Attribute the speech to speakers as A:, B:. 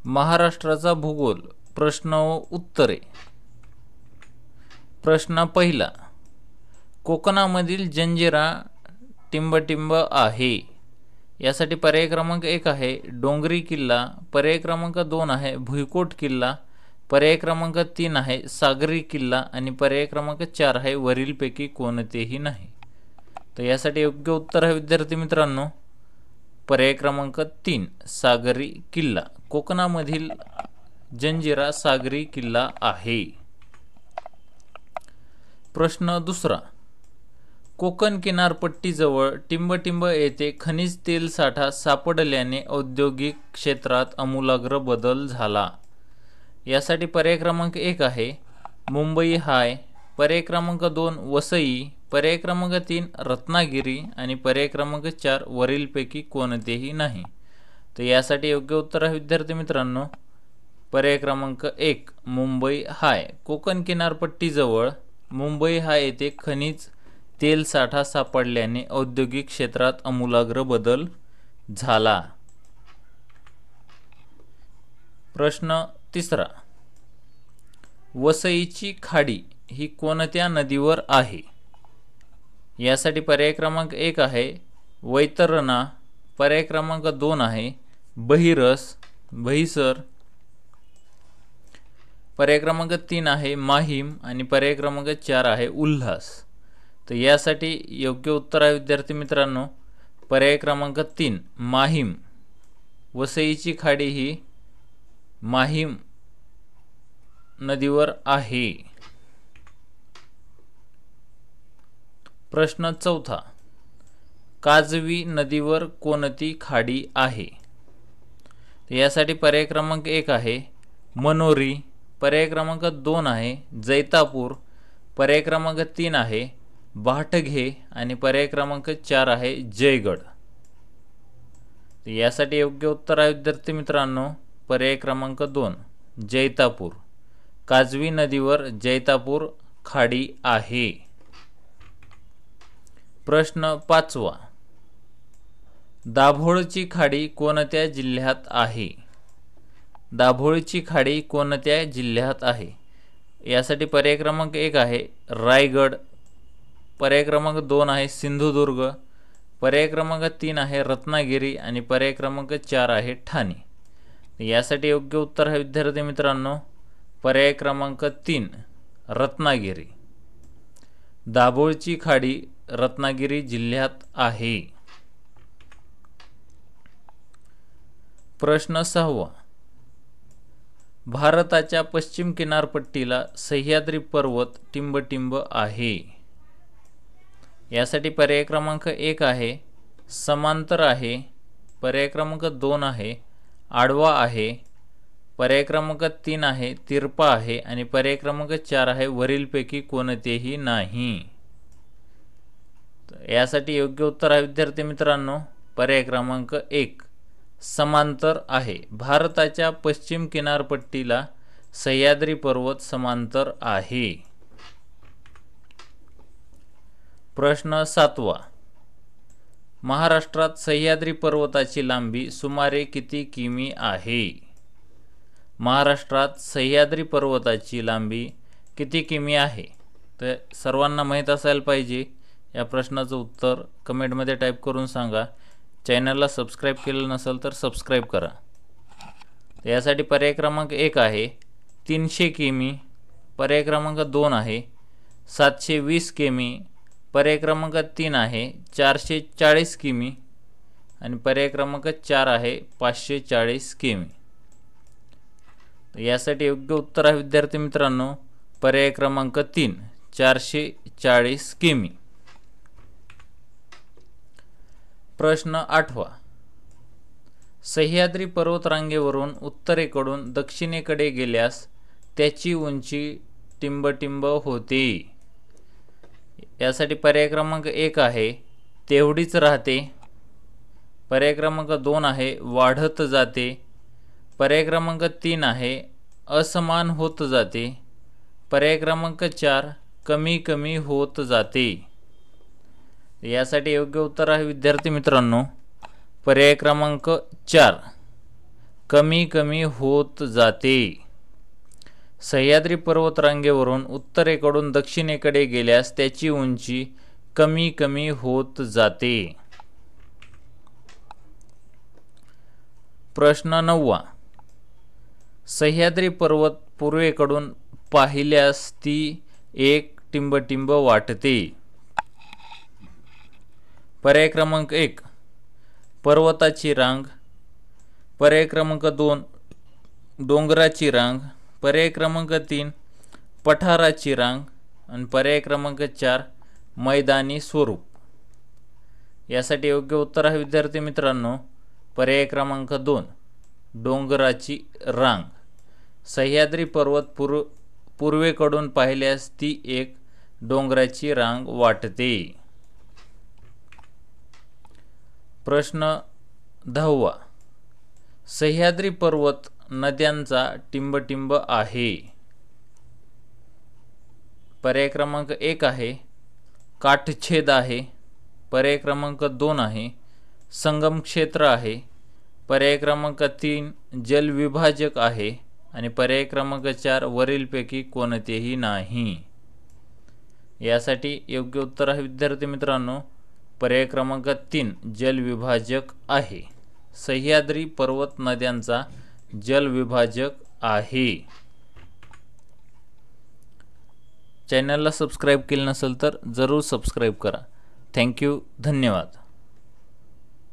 A: महाराष्ट्राचा भूगोल प्रश्न व उत्तरे। प्रश्न पहिला, कोकणामधील जंजिरा टिंबटिंब आहे। यासाठी पर्याय क्रमांक 1 आहे डोंगरी किल्ला, पर्याय क्रमांक 2 आहे भुईकोट किल्ला, पर्याय क्रमांक 3 आहे सागरी किल्ला आणि पर्याय क्रमांक 4 आहे वरीलपैकी कोणतेही नाही। तर यासाठी योग्य उत्तर आहे विद्यार्थी मित्रांनो पर्याय क्रमांक 3 सागरी किल्ला। कोकणामधील जंजिरा सागरी किल्ला आहे। प्रश्न दुसरा, कोकण किनारपट्टीजवळ टिंबटिंब येथे खनिज तेल साठा सापडल्याने औद्योगिक क्षेत्रात आमूलाग्र बदल झाला। यासाठी पर्याय क्रमांक 1 आहे मुंबई हाय, पर्याय क्रमांक 2 वसई, पर्याय क्रमांक 3 रत्नागिरी आणि पर्याय क्रमांक 4 वरीलपैकी कोणतेही नाही। तर यासाठी योग्य उत्तर आहे विद्यार्थी मित्रांनो पर्याय क्रमांक 1 मुंबई हाय। कोकण किनारपट्टीजवळ मुंबई हाय येथे खनिज तेल साठा सापडल्याने औद्योगिक क्षेत्रात आमूलाग्र बदल झाला। प्रश्न तिसरा, वसईची खाडी ही कोणत्या नदीवर आहे। यासाठी पर्याय क्रमांक 1 आहे वैतरणा, पर्याय क्रमांक 2 आहे बहिसर, पर्याय क्रमांक 3 आहे माहीम आणि पर्याय क्रमांक 4 आहे उल्हास। तर यासाठी योग्य उत्तर आहे विद्यार्थी मित्रांनो पर्याय क्रमांक 3 माहीम। वसईची खाडी ही माहीम नदीवर आहे। प्रश्न चौथा, काजवी नदीवर कोणती खाडी आहे। यासाठी पर्याय क्रमांक 1 आहे मनोरी, पर्याय क्रमांक 2 आहे जैतापूर, पर्याय क्रमांक 3 आहे भाटघे आणि पर्याय क्रमांक 4 आहे जयगड। यासाठी योग्य उत्तर आहे विद्यार्थी मित्रांनो पर्याय क्रमांक 2 जैतापूर। काजवी नदीवर जैतापूर खाडी आहे। प्रश्न पाचवा, दाभोळची खाडी कोणत्या जिल्ह्यात आहे। दाभोळची खाडी कोणत्या जिल्ह्यात आहे। यासाठी पर्याय क्रमांक 1 आहे रायगड, पर्याय क्रमांक 2 आहे सिंधुदुर्ग, पर्याय क्रमांक 3 आहे रत्नागिरी आणि पर्याय क्रमांक 4 आहे ठाणे। यासाठी योग्य उत्तर आहे विद्यार्थी मित्रांनो पर्याय क्रमांक 3 रत्नागिरी। दाभोळची खाडी रत्नागिरी जिल्ह्यात आहे। प्रश्न 6, भारताच्या पश्चिम किनारपट्टीला सह्याद्री पर्वत टिंबटिंब आहे। यासाठी पर्याय क्रमांक 1 आहे समांतर आहे, पर्याय क्रमांक 2 आहे आडवा आहे, पर्याय क्रमांक 3 आहे तिरपा आहे आणि पर्याय क्रमांक 4 आहे वरीलपैकी कोणतेही नाही। यासाठी योग्य उत्तर आहे विद्यार्थी मित्रांनो पर्याय क्रमांक 1 समांतर आहे। भारताच्या पश्चिम किनारपट्टीला सह्याद्री पर्वत समांतर आहे। प्रश्न 7, महाराष्ट्रात सह्याद्री पर्वताची लांबी सुमारे किती किमी आहे। महाराष्ट्रात सह्याद्री पर्वताची लांबी किती किमी आहे। तर सर्वांना माहीत असायला पाहिजे। या प्रश्नाचं उत्तर कमेंटमध्ये टाईप करून सांगा। चॅनलला सबस्क्राईब केलं नसेल तर सबस्क्राईब करा। यासाठी पर्याय क्रमांक 1 आहे 300 किमी, पर्याय क्रमांक 2 आहे 720 किमी, पर्याय क्रमांक 3 आहे 440 किमी आणि पर्याय क्रमांक 4 आहे 540 किमी। यासाठी योग्य उत्तर आहे विद्यार्थी मित्रांनो पर्याय क्रमांक 3 440 किमी। प्रश्न 8, सह्याद्री पर्वतरांगेवरून उत्तरेकडून दक्षिणेकडे गेल्यास त्याची उंची टिंबटिंब होते। यासाठी पर्याय क्रमांक 1 आहे तेवढीच राहते, पर्याय क्रमांक 2 आहे वाढत जाते, पर्याय क्रमांक 3 आहे असमान होत जाते, पर्याय क्रमांक 4 कमी कमी होत जाते। यासाठी योग्य उत्तर आहे विद्यार्थी मित्रांनो पर्याय क्रमांक 4 कमी कमी होत जाते. सह्याद्री पर्वतरांगेवरून उत्तरेकडून दक्षिणेकडे गेल्यास त्याची उंची कमी कमी होत जाते. प्रश्न 9. सह्याद्री पर्वत पूर्वेकडून पाहिल्यास ती एक टिंबटिंब वाटते. पर्याय क्रमांक 1 पर्वताची रांग, पर्याय क्रमांक 2 डोंगराची रांग, पर्याय क्रमांक 3 पठाराची रांग आणि पर्याय क्रमांक 4 मैदानी स्वरूप. यासाठी योग्य उत्तर आहे विद्यार्थी मित्रांनो पर्याय क्रमांक 2 डोंगराची रांग. सह्याद्री पर्वत पूर्वेकडून पाहिल्यास ती एक डोंगराची रांग वाटते. प्रश्न 10. सह्याद्री पर्वत नद्यांचा टिंबटिंब आहे. पर्याय क्रमांक 1 आहे काठछेद आहे, पर्याय क्रमांक 2 आहे संगम क्षेत्र आहे, पर्याय क्रमांक 3 जलविभाजक आहे आणि पर्याय क्रमांक 4 वरीलपैकी कोणतेही नाही. यासाठी योग्य उत्तर आहे विद्यार्थी मित्रांनो पर्याय क्रमांक 3 जलविभाजक आहे. सह्याद्री पर्वत नद्यांचा जलविभाजक आहे. चॅनलला सबस्क्राईब केलं नसेल तर जरूर सबस्क्राईब करा. थँक्यू, धन्यवाद.